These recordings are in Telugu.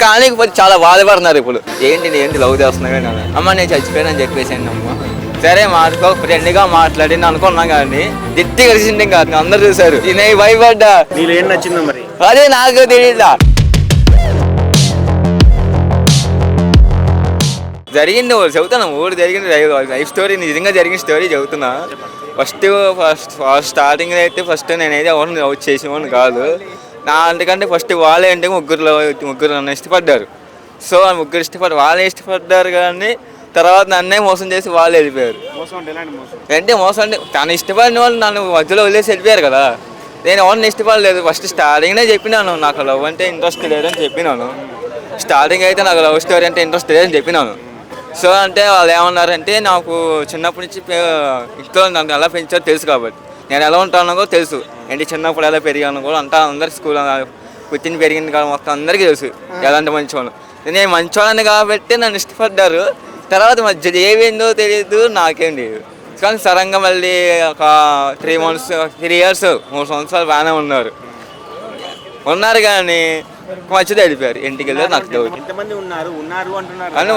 కానీ చాలా బాధపడుతున్నారు ఇప్పుడు. ఏంటి లవ్ చేస్తున్నావు అమ్మ, నేను చచ్చిపోయానని చెప్పేసాను అమ్మ. సరే మాట్లాడుకో, ఫ్రెండ్గా మాట్లాడి అనుకున్నా కానీ దిట్టి కలిసింది కాదు, అందరు చూసారు. నేను భయపడ్డా. నీళ్ళు ఏం నచ్చిందో మరి? అదే నాకు తెలియదా. జరిగింది చెబుతున్నా, ఊరు జరిగింది లైఫ్ స్టోరీ, నిజంగా జరిగిన స్టోరీ చెబుతున్నా. ఫస్ట్ స్టార్టింగ్ అయితే నేనైతే ఎవరిని లవ్ చేసేవాడిని కాదు. అందుకంటే ఫస్ట్ వాళ్ళే అంటే ముగ్గురు నన్ను ఇష్టపడ్డారు. సో ఆ ముగ్గురు వాళ్ళే ఇష్టపడ్డారు కానీ తర్వాత నన్నే మోసం చేసి వాళ్ళు వెళ్ళిపోయారు. అంటే మోసం అంటే తను ఇష్టపడిన వాళ్ళు నన్ను మధ్యలో వదిలేసి వెళ్ళిపోయారు కదా. నేను ఎవరిని ఇష్టపడలేదు. ఫస్ట్ స్టార్టింగ్నే చెప్పినాను నాకు లవ్ అంటే ఇంట్రెస్ట్ లేదని చెప్పినాను. స్టార్టింగ్ అయితే నాకు లవ్ స్టోరీ అంటే ఇంట్రెస్ట్ లేదని చెప్పినాను. సో అంటే వాళ్ళు ఏమన్నారంటే, నాకు చిన్నప్పటి నుంచి ఇంట్లో నన్ను ఎలా పెంచారో తెలుసు కాబట్టి నేను ఎలా ఉంటానో కూడా తెలుసు. ఏంటి చిన్నప్పుడు ఎలా పెరిగాను కూడా అంతా అందరు స్కూల్ పుట్టిన పెరిగింది కాబట్టి మొత్తం అందరికీ తెలుసు ఎలాంటి మంచివాళ్ళు. నేను మంచివాళ్ళని కాబట్టి నన్ను ఇష్టపడ్డారు. తర్వాత మధ్యలో ఏమైందో తెలియదు, నాకేం తెలియదు. కానీ సడన్గా మళ్ళీ ఒక 3 years 3 సంవత్సరాలు బాగానే ఉన్నారు కానీ మధ్యలో వెళ్ళిపోయారు. ఇంటికి వెళ్ళారు. నాకు డౌట్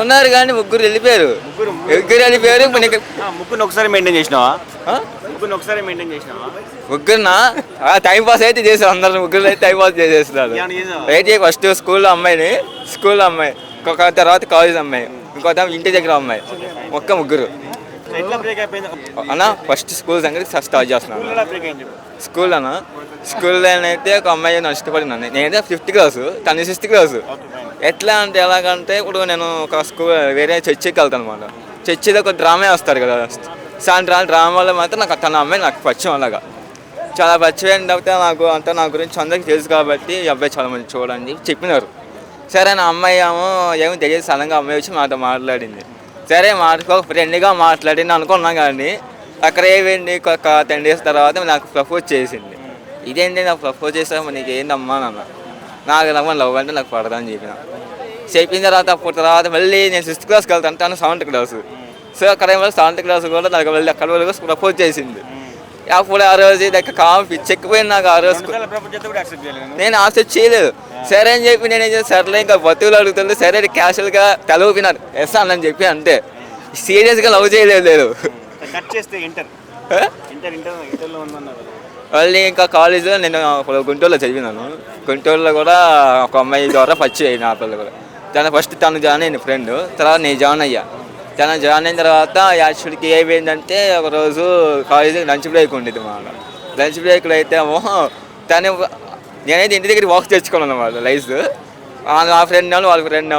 ఉన్నారు కానీ ముగ్గురు వెళ్ళిపోయారు. ముగ్గురు ఒకసారి మెయింటైన్ చేసినావా? ముగ్గురునా టైం పాస్ అయితే చేశారు. అందరు ముగ్గురు అయితే టైం పాస్ చేసేస్తున్నారు. అయితే ఫస్ట్ స్కూల్లో అమ్మాయి, ఇంకొక తర్వాత కాలేజ్ అమ్మాయి, ఇంకొక ఇంటి దగ్గర అమ్మాయి, ముగ్గురు అన్న. ఫస్ట్ స్కూల్ సంగతి స్టార్ట్ చేస్తున్నాను. స్కూల్లో అయితే ఒక అమ్మాయి నన్ను ఇష్టపడినాను. నేనైతే 5th class, తను 6th class. ఎట్లా అంటే ఎలాగంటే ఇప్పుడు నేను ఒక వేరే చర్చికి వెళ్తాను అనమాట. చర్చిలో ఒక డ్రామా వస్తారు కదా, సాయంత్రాలు డ్రామాలో మాత్రం తన అమ్మాయి నాకు పరిచయం. అలాగా చాలా పరిచయం అయితే నా గురించి అందరికీ తెలుసు కాబట్టి ఈ అబ్బాయి చాలా మంది చూడండి చెప్పినారు. సరే నా అమ్మాయి ఏమో తెలియదు, సడన్గా అమ్మాయి వచ్చి మాతో మాట్లాడింది. సరే ఫ్రెండ్గా మాట్లాడింది అనుకున్నాం కానీ అక్కడ ఏమైంది, ఒక 10 days తర్వాత నాకు ప్రపోజ్ చేసింది. ఇదేంటి నాకు ప్రపోజ్ చేస్తాను, నీకు ఏందమ్మా నాన్న, నాకు లవ్ అంటే నాకు పడదని చెప్పిన తర్వాత మళ్ళీ నేను 6th classకి వెళ్తాను, తను 7th class. సో అక్కడ 7th class కూడా నాకు మళ్ళీ అక్కడ వరకు ప్రపోజ్ చేసింది. అప్పుడు ఆ రోజు పిచ్చెక్కిపోయింది నాకు. ఆ రోజు నేను యాక్సెప్ట్ చేయలేదు. సరే అని చెప్పి నేను ఏం చేస్తాను, సరేలే ఇంకా బతుకులు అడుగుతుంది. సరే క్యాషువల్గా తలూపినాను ఎస్ అని చెప్పి అంతే. సీరియస్గా లవ్ చేయలేదు. మళ్ళీ ఇంకా కాలేజ్లో నేను గుంటూరులో చదివినాను. గుంటూరులో కూడా ఒక అమ్మాయి ద్వారా పరిచయం అయ్యింది. ఆ పిల్లలు కూడా తను జాయిన్ అయింది ఫ్రెండ్. తర్వాత నేను జాయిన్ అయ్యా. తను జాయిన్ అయిన తర్వాత యాక్చువల్కి ఏమైందంటే, ఒకరోజు కాలేజీకి లంచ్ బ్రేక్ ఉండేది. మా లంచ్ బ్రేక్లో అయితే నేనైతే ఇంటి దగ్గర వాక్ తెచ్చుకున్నాను అన్నమాట. లైస్ ఆ ఫ్రెండ్ వాళ్ళ ఫ్రెండ్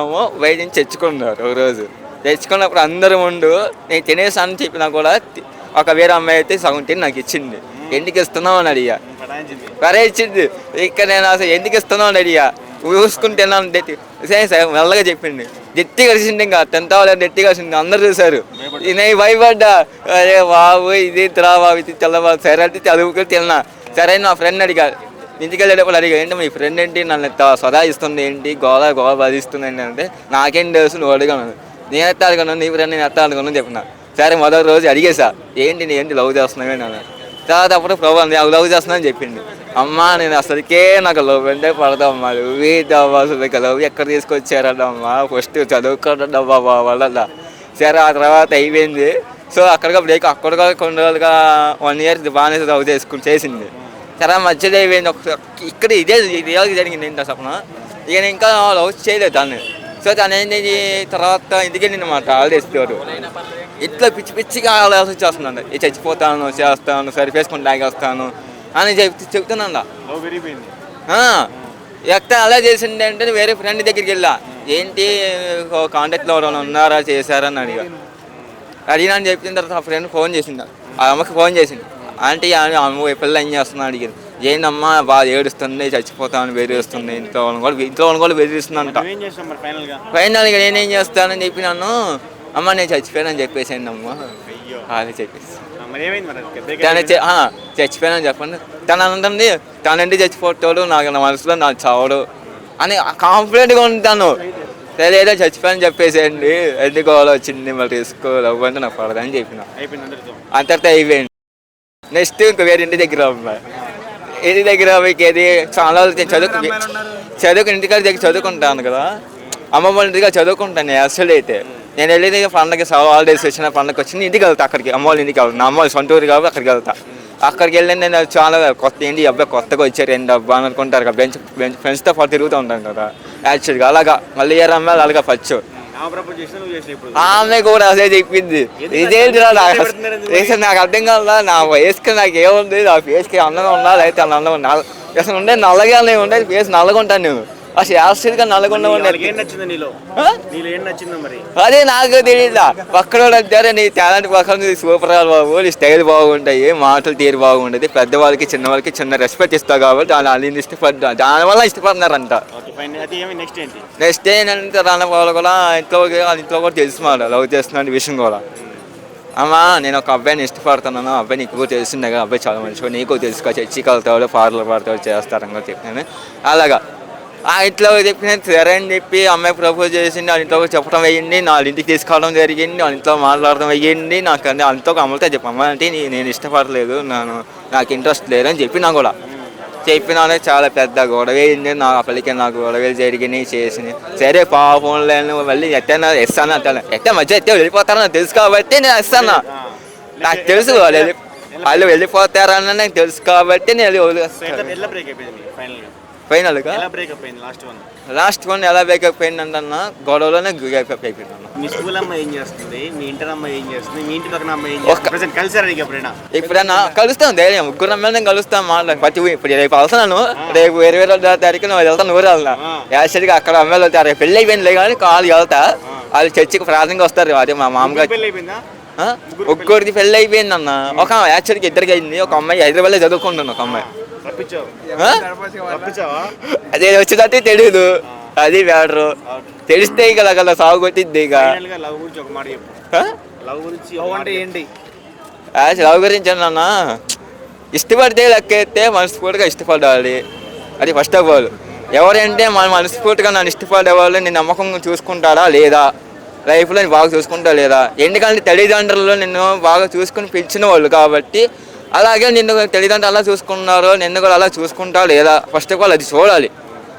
బయట నుంచి తెచ్చుకున్నారు. ఒకరోజు తెచ్చుకున్నప్పుడు అందరూ నేను తినేసాను చెప్పినా కూడా ఒక వేరే అమ్మాయి అయితే సగం తిని నాకు ఇచ్చింది. ఎందుకు ఇస్తున్నావు అని అడిగా. ఇచ్చింది. ఇక్కడ నేను అసలు ఎందుకు ఇస్తున్నావు అని అడిగా. చూసుకుంటున్నాను. మెల్లగా చెప్పింది. గట్టి కలిసింది, ఇంకా 10th గట్టి కలిసింది. అందరు చూసారు. నేను భయపడ్డా. అరే బాబు ఇది బాబు ఇది తెల్లబాబు. సరే అంటే చదువుకుని తిన్నా. సరే నా ఫ్రెండ్ అడిగా, ఇంటికి వెళ్ళేటప్పుడు అడిగా, ఏంటి మీ ఫ్రెండ్ ఏంటి నన్ను సదా ఇస్తుంది, ఏంటి గోళ బాధిస్తుంది ఏంటి అంటే, నాకేం తెలుసు నువ్వు అడిగాను. నేను ఎత్తా అడగను, నీ ఫ్రెండ్ నేను ఎత్తా అడగను చెప్పిన. సరే మొదటి రోజు అడిగేసా, ఏంటి లవ్ చేస్తున్నావు అని. తర్వాత అప్పుడు ప్రభావం లవ్ చేస్తున్నాను చెప్పింది. అమ్మా నేను అసలుకే నాకు లవ్ అంటే పడతామ్మా, నువ్వేదమ్మా అసలు లవ్ ఎక్కడ తీసుకొచ్చారమ్మా, ఫస్ట్ చదువుకోవద్దమ్మా వాళ్ళ. సరే ఆ తర్వాత అయిపోయింది. సో బ్రేక్ అక్కడ కొన్ని రోజులుగా 1 year బాగానే లవ్ చేసింది. సరే మధ్యలో అయిపోయింది. ఇక్కడ ఇదే జరిగింది ఏంటి సపన. ఇక నేను ఇంకా లవ్ చేయలేదు దాన్ని. సో తను ఏంటి తర్వాత ఇంటికి వెళ్ళింది అన్నమాట. హాలిడేస్ ఇట్లా పిచ్చిగా ఆలోచించేస్తున్నాను. చచ్చిపోతాను, చేస్తాను, సరిపేసుకొని తాగేస్తాను అని చెప్తున్నాను. ఎక్కడ అలా చేసింది అంటే, వేరే ఫ్రెండ్ దగ్గరికి వెళ్ళా. ఏంటి కాంటాక్ట్లో ఎవరైనా ఉన్నారా, చేశారని అడిగినా అని చెప్పిన తర్వాత ఆ ఫ్రెండ్ ఫోన్ చేసింది. ఆ అమ్మకి ఫోన్ చేసింది. ఆంటీ అమ్మ పిల్లలు ఏం చేస్తున్నా అడిగింది. ఏందమ్మా బాగా ఏడుస్తుంది, చచ్చిపోతామని బెదిరిస్తుంది, ఇంట్లో వాళ్ళని కూడా బెదిరిస్తుందంట. ఫైనల్గా నేనేం చేస్తానని చెప్పినాను. అమ్మ నేను చచ్చిపోయానని చెప్పేసాను అమ్మ అని చెప్పేసి. చచ్చిపోయానని చెప్పండి. తను అంటుంది, తనండి చచ్చిపోతాడు, నా మనసులో నాకు చావడు అని కాన్ఫిడెంట్గా ఉంటాను. ఏదో చచ్చిపోయానని చెప్పేసేయండి, ఎందుకు వచ్చింది మరి రిస్క్ లవ్ అంటే నాకు పడదని చెప్పిన. అంతటితో అయిపోయింది. నెక్స్ట్ ఇంకో వేరే ఇంటి దగ్గర ఇంటి దగ్గర మీకు ఏది చాలా చదువుకు ఇంటికాడ దగ్గర చదువుకుంటాను కదా. అమ్మమ్మ వాళ్ళ ఇంటిగా చదువుకుంటాను నేను అసలు అయితే. నేను వెళ్ళేది పండగకి హాలిడేస్ వచ్చిన పండగకి వచ్చి ఇంటికి వెళ్తా, అక్కడికి అమ్మ వాళ్ళ ఇంటికి వెళ్తాను. నా అమ్మ వాళ్ళ సొంత ఊరు కాబట్టి అక్కడికి వెళ్తా. అక్కడికి వెళ్ళి నేను చాలా కొత్త ఏంటి ఈ అబ్బాయి కొత్తగా వచ్చారు ఏంటి అబ్బా అని అనుకుంటారు కదా, ఫ్రెండ్స్తో పాటు తిరుగుతూ ఉంటాను కదా యాక్చువల్గా. అలాగా మళ్ళీ ఏ అమ్మాయిలు అలాగా ఫస్ట్ ఆమె కూడా అదే చెప్పింది. ఇదేంటి నాకు అర్థం కాదా, నా వయసుకి నాకు ఏముంది, నా ఫేస్కి అందంగా ఉండాలి అయితే అలా అందంగా ఉండాలి. అసలు ఉండే నల్లగా ఉండేది, ఫేస్ నల్లగా ఉంటాను నేను. అసలు యాక్చువల్గా నల్లగా అదే నాకు తెలియదా. పక్కన అంటారే నీ టాలెంట్ పక్కన సూపర్ బాబు, నీ స్టైల్ బాగుంటాయి, మాటలు తీరు బాగుంటుంది, పెద్దవాళ్ళకి చిన్నవాళ్ళకి చిన్న రెస్పెక్ట్ ఇస్తావు కాబట్టి వాళ్ళు ఇష్టపడ్డా, దానివల్ల ఇష్టపడుతున్నారంట. నెక్స్ట్ ఏంటంటే రాన్న వాళ్ళు కూడా ఇంట్లో కూడా తెలుసు మాట లవ్ చేస్తున్న విషయం కూడా. అమ్మా నేను ఒక అబ్బాయిని ఇష్టపడుతున్నాను, అబ్బాయి నీకు కూడా తెలిసిందే కదా, అబ్బాయి చాలా మంచిగా నీకు తెలుసుకో, చర్చికి వెళ్తాడు, పార్లర్ పడతాడు, చేస్తారని కూడా చెప్పినాను. అలాగా ఆ ఇంట్లో చెప్పిన సరే అని చెప్పి అమ్మాయి ప్రపోజ్ చేసింది, వాళ్ళ ఇంట్లో చెప్పడం అయ్యింది, నా ఇంటికి తీసుకోవడం జరిగింది, వాళ్ళ ఇంట్లో మాట్లాడడం అయ్యింది. నాకు అంతా అమ్మతో చెప్పి అమ్మ అంటే నేను ఇష్టపడలేదు, నాకు ఇంట్రెస్ట్ లేదు అని చెప్పినా కూడా. చెప్పినానే చాలా పెద్ద గొడవ అయింది, నా పలికి నాకు గొడవలు జరిగినాయి చేసినాయి. సరే పాపం లేను మళ్ళీ ఎట్టైనా ఇస్తాను అంటాను, మధ్య ఎట్టే వెళ్ళిపోతారని నాకు తెలుసు కాబట్టి నేను ఇస్తాను. నాకు తెలుసు వాళ్ళు వెళ్ళిపోతారని నాకు తెలుసు కాబట్టి నేను ఫైనల్గా లాస్ట్ వన్ ఎలా బ్రేకప్ అయిందంటన్నా గొడవలోనే బ్రేకప్ అయిపోయిందన్న. మీ స్కూల్ అమ్మాయి ఏం చేస్తుంది, మీ ఇంటర్ అమ్మాయి ఏం చేస్తుంది, మీ ఇంటి పక్కన అమ్మాయి ఏం చేస్తుంది, కలిసారా ఎప్పుడైనా కలుస్తాం, ధైర్యం ముగ్గురు అమ్మాయిని కలుస్తాం మాట్లాడి ప్రతి ఇప్పుడు రేపు వెళ్తున్నాను, రేపు 20 తారీఖున వెళ్తాను ఊరు వెళ్తా యాక్చువల్గా. అక్కడ అమ్మాయిలు వెళ్తారు, రేపు పెళ్ళి అయిపోయింది కానీ కాళ్ళు వెళ్తా, వాళ్ళు చర్చికి ప్రార్థనకి వస్తారు. అదే మా మామగారు ముగ్గురికి పెళ్ళి అయిపోయింది అన్న. ఒక యాక్చువల్గా ఇద్దరికి అయింది, ఒక అమ్మాయి హైదరాబాద్లో చదువుకుంటున్నాను, ఒక అమ్మాయి అదే వచ్చినట్టే తెలీదు, అది బ్యాడరు తెలిస్తే ఇక అలా సాగు కొట్టిద్ది. ఇక లవ్ గురించి అన్న ఇష్టపడితే లెక్కెత్తే మనస్ఫూర్తిగా ఇష్టపడాలి, అది ఫస్ట్ ఆఫ్ ఆల్. ఎవరంటే మన మనస్ఫూర్తిగా నన్ను ఇష్టపడేవాళ్ళు నేను నమ్మకంగా చూసుకుంటారా లేదా, లైఫ్లో నేను బాగా చూసుకుంటా లేదా. ఎందుకంటే తల్లిదండ్రులు నిన్ను బాగా చూసుకుని పెంచిన వాళ్ళు కాబట్టి, అలాగే నిన్ను తల్లిదండ్రులు అలా చూసుకున్నారో నిన్ను కూడా అలా చూసుకుంటా లేదా ఫస్ట్ ఆఫ్ ఆల్ అది చూడాలి.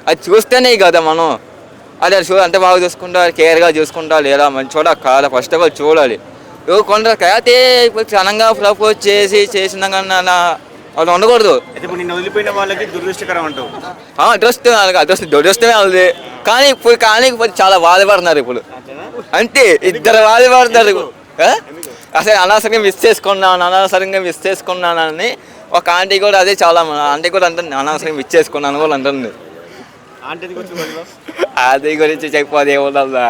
అది చూస్తేనే కదా మనం అదే అంత బాగా చూసుకుంటా కేర్గా చూసుకుంటా లేదా మంచోడా కాదా ఫస్ట్ ఆఫ్ ఆల్ చూడాలి. కొందరు అయితే ఇప్పుడు క్షణంగా ప్రపోజ్ చేసిన కానీ వాళ్ళు ఉండకూడదు. వదిలిపోయిన వాళ్ళకి దురదృష్టకరం అంటావు. దురదృష్టమే అవుతుంది, కానీ ఇప్పుడు చాలా బాధపడుతున్నారు ఇప్పుడు. అంతే ఇద్దరు బాధపడుతున్నారు. అసలు అనవసరంగా మిస్ చేసుకున్నానని ఒక ఆంటీ కూడా అదే చాలా ఆంటీ కూడా అంటుంది, అనవసరంగా మిస్ చేసుకున్నాను కూడా అంటుంది. అది గురించి చెప్పదు ఏముందా.